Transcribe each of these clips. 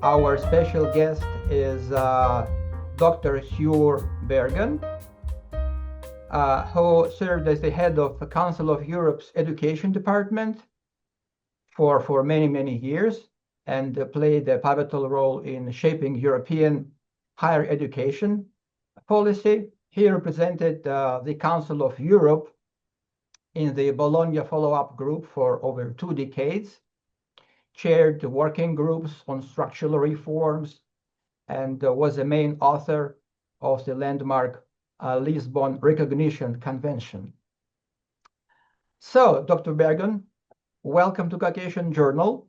Our special guest is Dr. Sjur BERGAN, who served as the head of the Council of Europe's Education Department for many, many years and played a pivotal role in shaping European higher education policy. He represented the Council of Europe in the Bologna follow-up group for over 2 decades, chaired working groups on structural reforms, and was the main author of the landmark Lisbon Recognition Convention. So, Dr. Bergan, welcome to Caucasian Journal.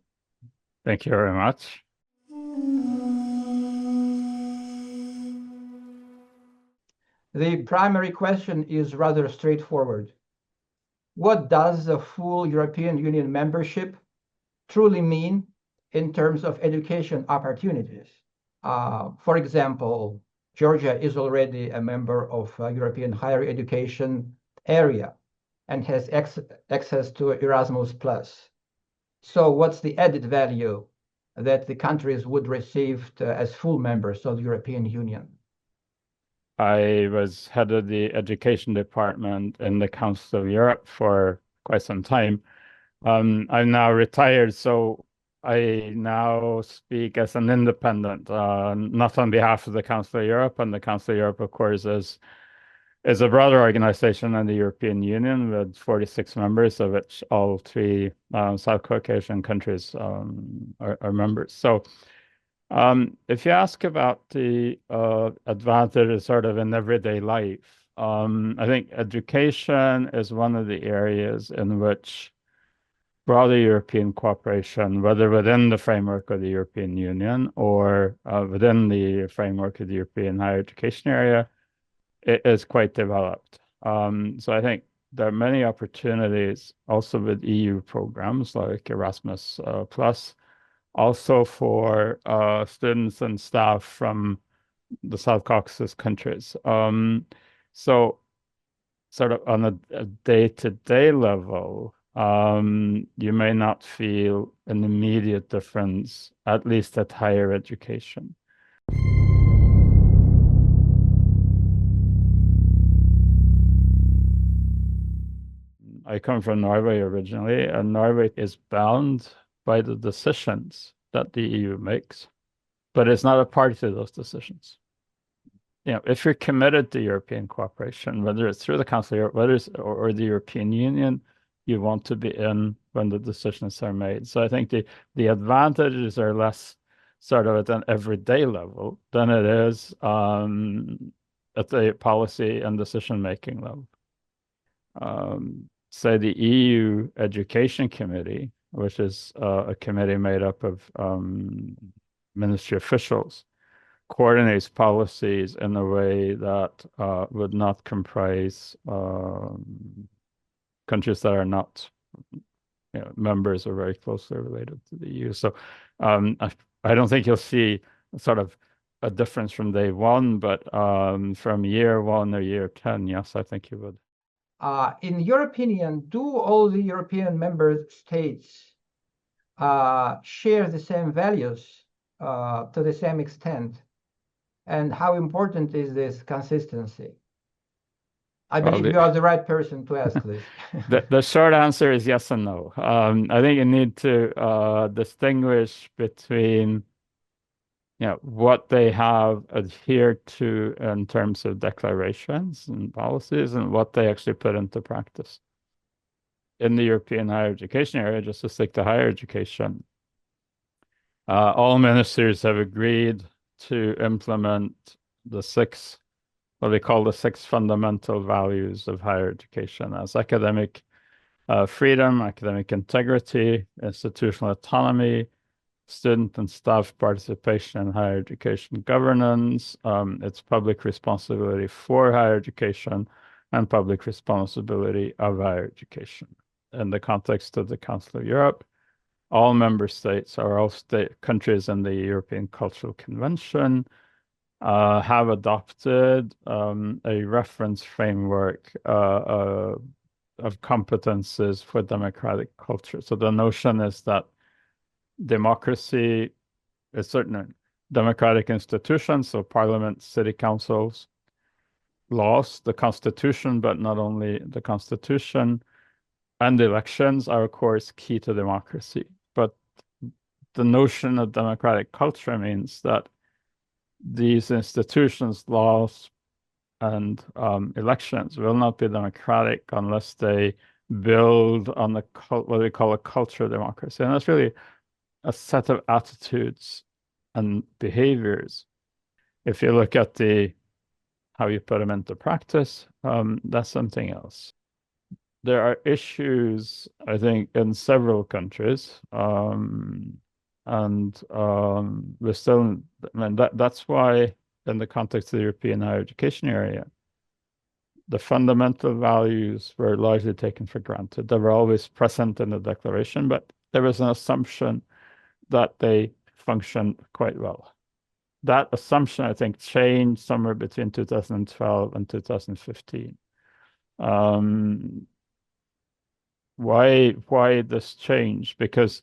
Thank you very much. The primary question is rather straightforward. What does a full European Union membership truly mean in terms of education opportunities? For example, Georgia is already a member of European higher education area and has access to Erasmus+. So what's the added value that the countries would receive as full members of the European Union? I was head of the education department in the Council of Europe for quite some time. I'm now retired, so I now speak as an independent, not on behalf of the Council of Europe. And the Council of Europe, of course, is a broader organization than the European Union with 46 members, of which all 3 South Caucasian countries are members. So if you ask about the advantages sort of in everyday life, I think education is one of the areas in which broader European cooperation, whether within the framework of the European Union or within the framework of the European higher education area, it is quite developed. So I think there are many opportunities also with EU programs like Erasmus+, also for students and staff from the South Caucasus countries. So sort of on a day-to-day level, you may not feel an immediate difference, at least at higher education. I come from Norway originally, and Norway is bound by the decisions that the EU makes, but it's not a party to those decisions. You know, if you're committed to European cooperation, whether it's through the Council of Europe, whether it's or the European Union, you want to be in when the decisions are made. So I think the advantages are less sort of at an everyday level than it is at the policy and decision-making level. Say the EU Education Committee, which is a committee made up of ministry officials, coordinates policies in a way that would not comprise countries that are not members or very closely related to the EU. So I don't think you'll see sort of a difference from day one, but from year 1 or year 10, yes, I think you would. In your opinion, do all the European member states share the same values to the same extent? And how important is this consistency? I believe you are the right person to ask this. The short answer is yes and no. I think you need to distinguish between what they have adhered to in terms of declarations and policies and what they actually put into practice. In the European higher education area, just to stick to higher education, all ministers have agreed to implement the 6, what they call the 6 fundamental values of higher education as academic freedom, academic integrity, institutional autonomy, student and staff participation in higher education governance, it's public responsibility for higher education, and public responsibility of higher education. In the context of the Council of Europe, all member states or all countries in the European Cultural Convention have adopted a reference framework of competences for democratic culture. So the notion is that democracy It's certain democratic institutions, so parliament, city councils, laws, the constitution, but not only the constitution, and elections are, of course, key to democracy. But the notion of democratic culture means that these institutions, laws, and elections will not be democratic unless they build on what we call a culture of democracy. And that's really a set of attitudes and behaviors. If you look at how you put them into practice, that's something else. There are issues, I think, in several countries, and we're still, I mean, that's why, in the context of the European higher education area, the fundamental values were largely taken for granted. They were always present in the declaration, but there was an assumption that they functioned quite well. That assumption, I think, changed somewhere between 2012 and 2015. Why this change? Because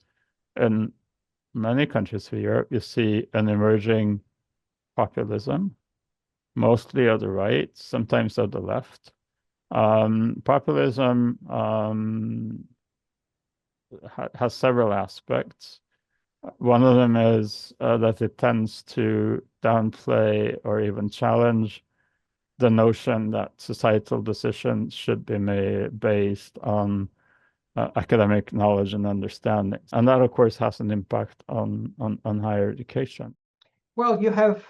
in many countries of Europe, you see an emerging populism, mostly of the right, sometimes of the left. Populism has several aspects. One of them is that it tends to downplay or even challenge the notion that societal decisions should be made based on academic knowledge and understanding. And that, of course, has an impact on higher education. Well, you have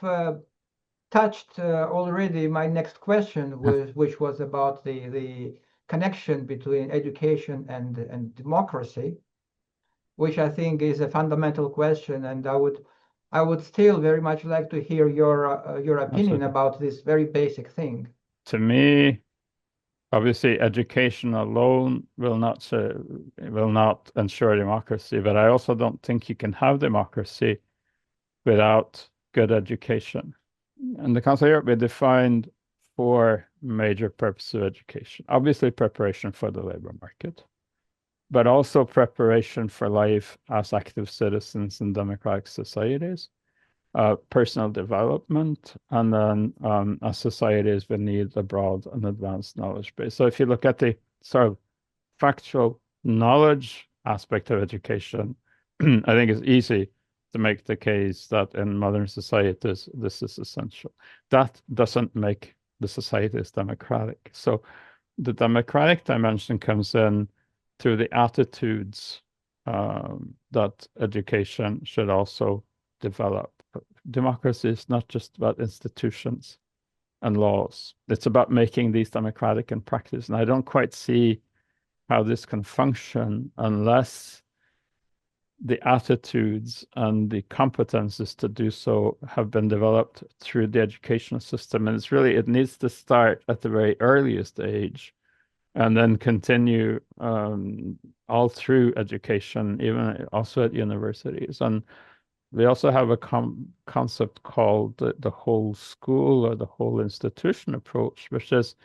touched already my next question, which was about the connection between education and democracy, which I think is a fundamental question, and I would still very much like to hear your opinion Absolutely. about this very basic thing. To me, obviously, education alone will not ensure democracy, but I also don't think you can have democracy without good education. In the Council of Europe, we defined 4 major purposes of education. Obviously, preparation for the labor market, but also preparation for life as active citizens in democratic societies, personal development, and then as societies we need a broad and advanced knowledge base. So if you look at the sort of factual knowledge aspect of education, I think it's easy to make the case that in modern societies this is essential. That doesn't make the societies democratic. So the democratic dimension comes in through the attitudes that education should also develop. Democracy is not just about institutions and laws. It's about making these democratic in practice. And I don't quite see how this can function unless the attitudes and the competences to do so have been developed through the educational system. And it needs to start at the very earliest age and then continue all through education, even also at universities. And we also have a concept called the whole school or the whole institution approach, which is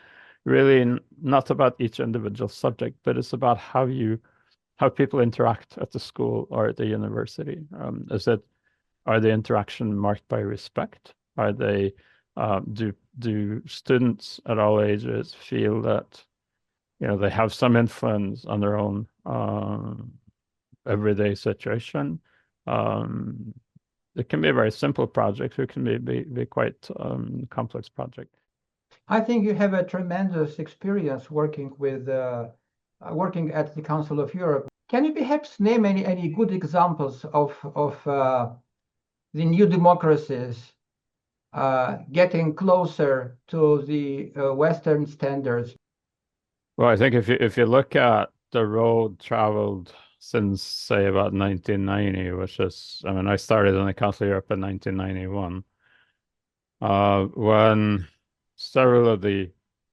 really not about each individual subject, but it's about how people interact at the school or at the university. Are the interaction marked by respect? Are they do students at all ages feel that they have some influence on their own everyday situation? It can be a very simple project. It can be quite complex project. I think you have a tremendous experience working at the Council of Europe. Can you perhaps name any good examples of the new democracies getting closer to the Western standards? Well, I think if you look at the road traveled since, say, about 1990, which is, I mean, I started in the Council of Europe in 1991, when several of the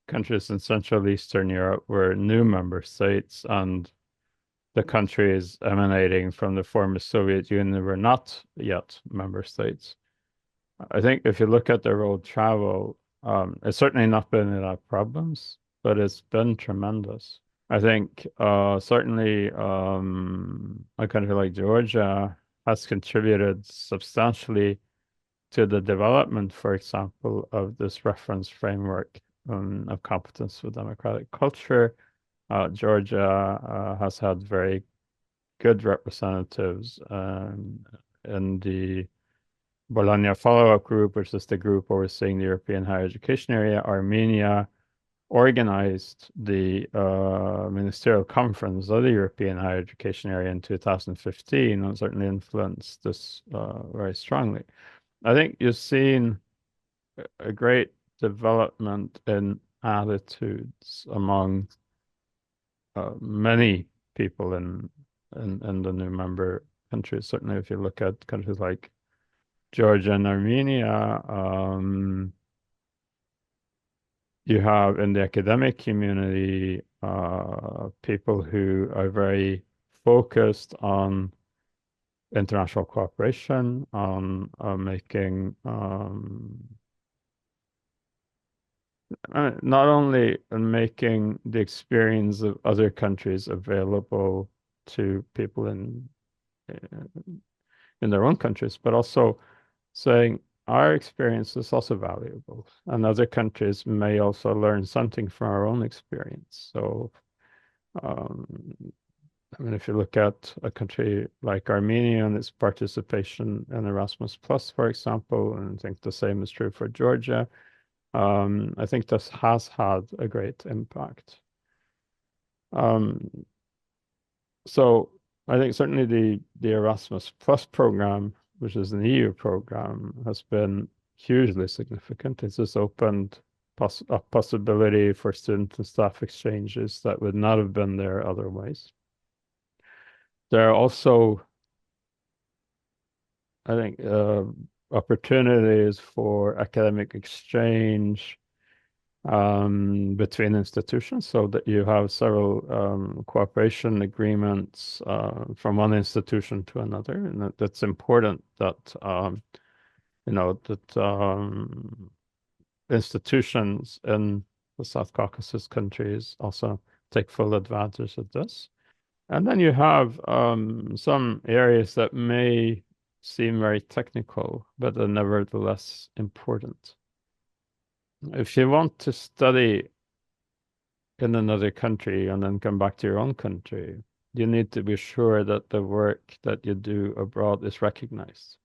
countries in Central Eastern Europe were new member states, and the countries emanating from the former Soviet Union were not yet member states. I think if you look at the road travel, it's certainly not been without problems, but it's been tremendous. I think certainly a country like Georgia has contributed substantially to the development, for example, of this reference framework of competence with democratic culture. Georgia has had very good representatives in the Bologna follow-up group, which is the group overseeing the European higher education area. Armenia organized the ministerial conference of the European higher education area in 2015, and certainly influenced this very strongly. I think you've seen a great development in attitudes among many people in the new member countries. Certainly, if you look at countries like Georgia and Armenia, you have in the academic community people who are very focused on international cooperation, on making not only making the experience of other countries available to people in their own countries, but also saying our experience is also valuable, and other countries may also learn something from our own experience. So, I mean, if you look at a country like Armenia and its participation in Erasmus Plus, for example, and I think the same is true for Georgia, I think this has had a great impact. So I think certainly the Erasmus Plus program, which is an EU program, has been hugely significant. It's just opened a possibility for student and staff exchanges that would not have been there otherwise. There are also, I think, opportunities for academic exchange between institutions, so that you have several cooperation agreements from one institution to another, and that's important that institutions in the South Caucasus countries also take full advantage of this. And then you have some areas that may seem very technical, but are nevertheless important. If you want to study in another country and then come back to your own country, you need to be sure that the work that you do abroad is recognized.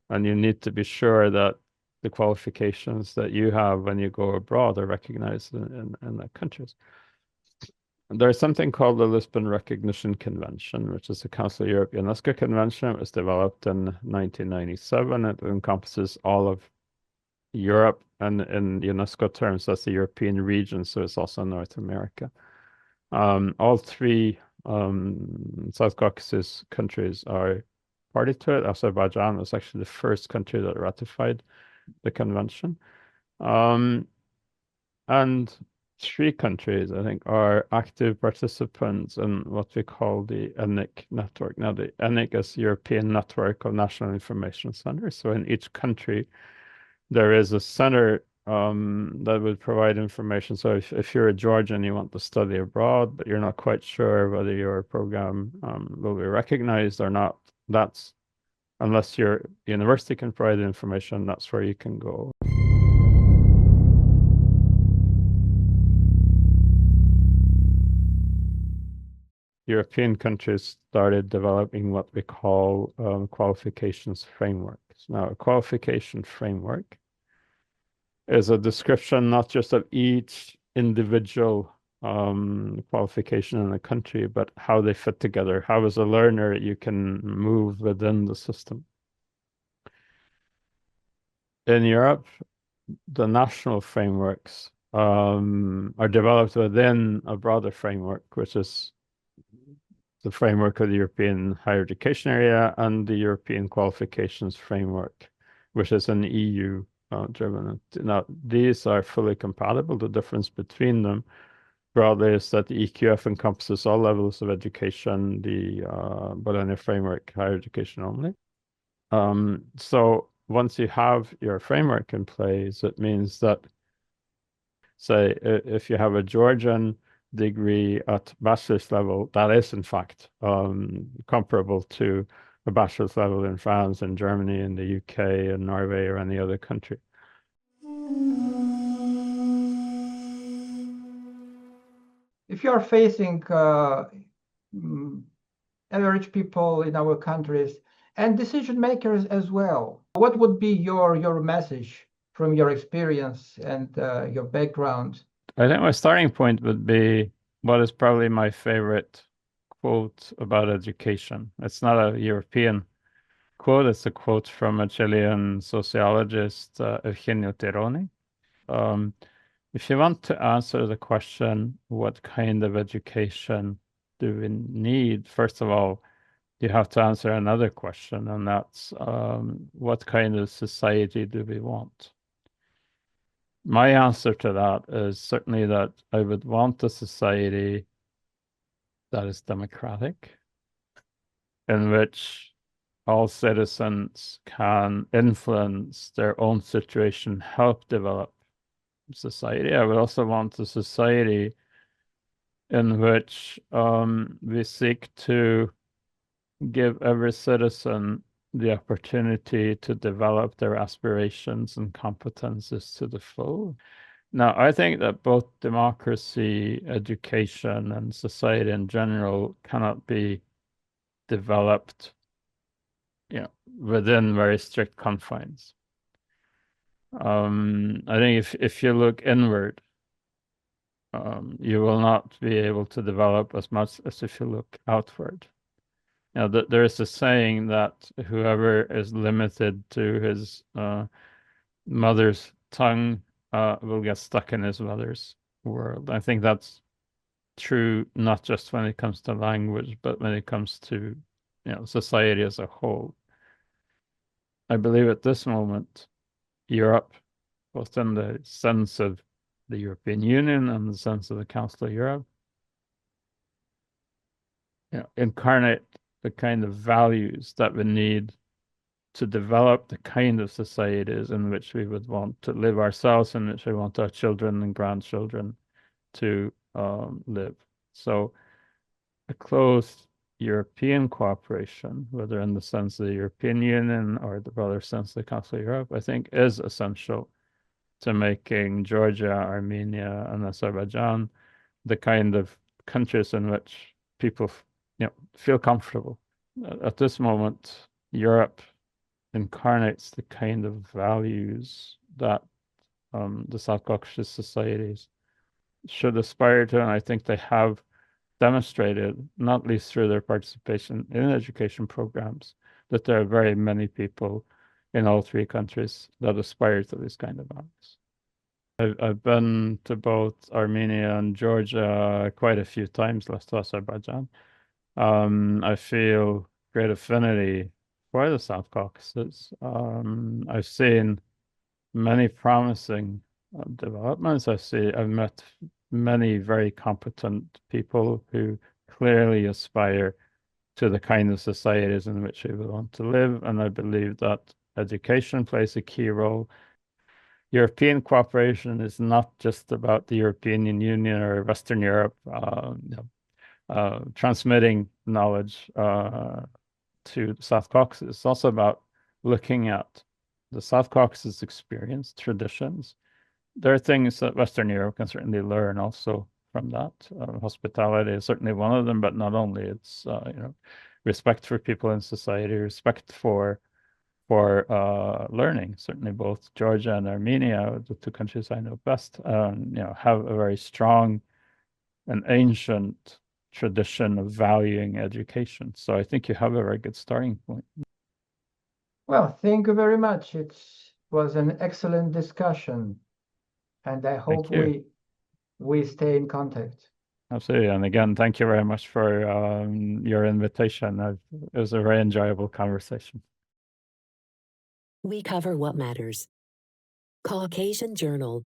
And you need to be sure that the qualifications that you have when you go abroad are recognized in the countries. There's something called the Lisbon Recognition Convention, which is a Council of Europe UNESCO convention. It was developed in 1997. It encompasses all of Europe, and in UNESCO terms, that's the European region, so it's also North America. All three South Caucasus countries are party to it. Azerbaijan was actually the first country that ratified the convention. And three countries, I think, are active participants in what we call the ENIC network. Now, the ENIC is European Network of National Information Centers. So in each country, there is a center that would provide information. So if you're a Georgian, you want to study abroad, but you're not quite sure whether your program will be recognized or not, that's, unless your university can provide the information, that's where you can go. European countries started developing what we call qualifications frameworks. Now, a qualification framework is a description not just of each individual qualification in a country, but how they fit together. How, as a learner, you can move within the system. In Europe, the national frameworks are developed within a broader framework, which is the framework of the European higher education area and the European qualifications framework, which is an EU driven. Now, these are fully compatible. The difference between them broadly is that the EQF encompasses all levels of education, the Bologna framework, higher education only. So once you have your framework in place, it means that, say, if you have a Georgian degree at bachelor's level, that is in fact comparable to a bachelor's level in France and Germany and the UK and Norway or any other country. If you are facing average people in our countries and decision makers as well, what would be your message from your experience and your background? I think my starting point would be what is probably my favorite quote about education. It's not a European quote, it's a quote from a Chilean sociologist, Eugenio Tironi. If you want to answer the question, what kind of education do we need? First of all, you have to answer another question, and that's what kind of society do we want? My answer to that is certainly that I would want a society that is democratic, in which all citizens can influence their own situation, help develop society. I would also want a society in which we seek to give every citizen the opportunity to develop their aspirations and competences to the full. Now, I think that both democracy, education, and society in general cannot be developed, within very strict confines. I think if you look inward, you will not be able to develop as much as if you look outward. There is a saying that whoever is limited to his mother's tongue will get stuck in his mother's world. I think that's true not just when it comes to language, but when it comes to society as a whole. I believe at this moment, Europe, both in the sense of the European Union and the sense of the Council of Europe, incarnate the kind of values that we need to develop the kind of societies in which we would want to live ourselves, in which we want our children and grandchildren to live. So a close European cooperation, whether in the sense of the European Union or the broader sense of the Council of Europe, I think is essential to making Georgia, Armenia, and Azerbaijan the kind of countries in which people feel comfortable. At this moment, Europe incarnates the kind of values that the South Caucasus societies should aspire to, and I think they have demonstrated, not least through their participation in education programs, that there are very many people in all three countries that aspire to these kind of values. I've been to both Armenia and Georgia quite a few times, less to Azerbaijan. I feel great affinity for the South Caucasus. I've seen many promising developments. I've met many very competent people who clearly aspire to the kind of societies in which we want to live, and I believe that education plays a key role. European cooperation is not just about the European Union or Western Europe transmitting knowledge to the South Caucasus. It's also about looking at the South Caucasus experience, traditions. There are things that Western Europe can certainly learn also from that. Hospitality is certainly one of them, but not only. It's respect for people in society, respect for learning. Certainly, both Georgia and Armenia, the two countries I know best, have a very strong and ancient tradition of valuing education. So I think you have a very good starting point. Well, thank you very much. It was an excellent discussion, and I hope we stay in contact. Absolutely. And again, thank you very much for your invitation. It was a very enjoyable conversation. We cover what matters. Caucasian Journal.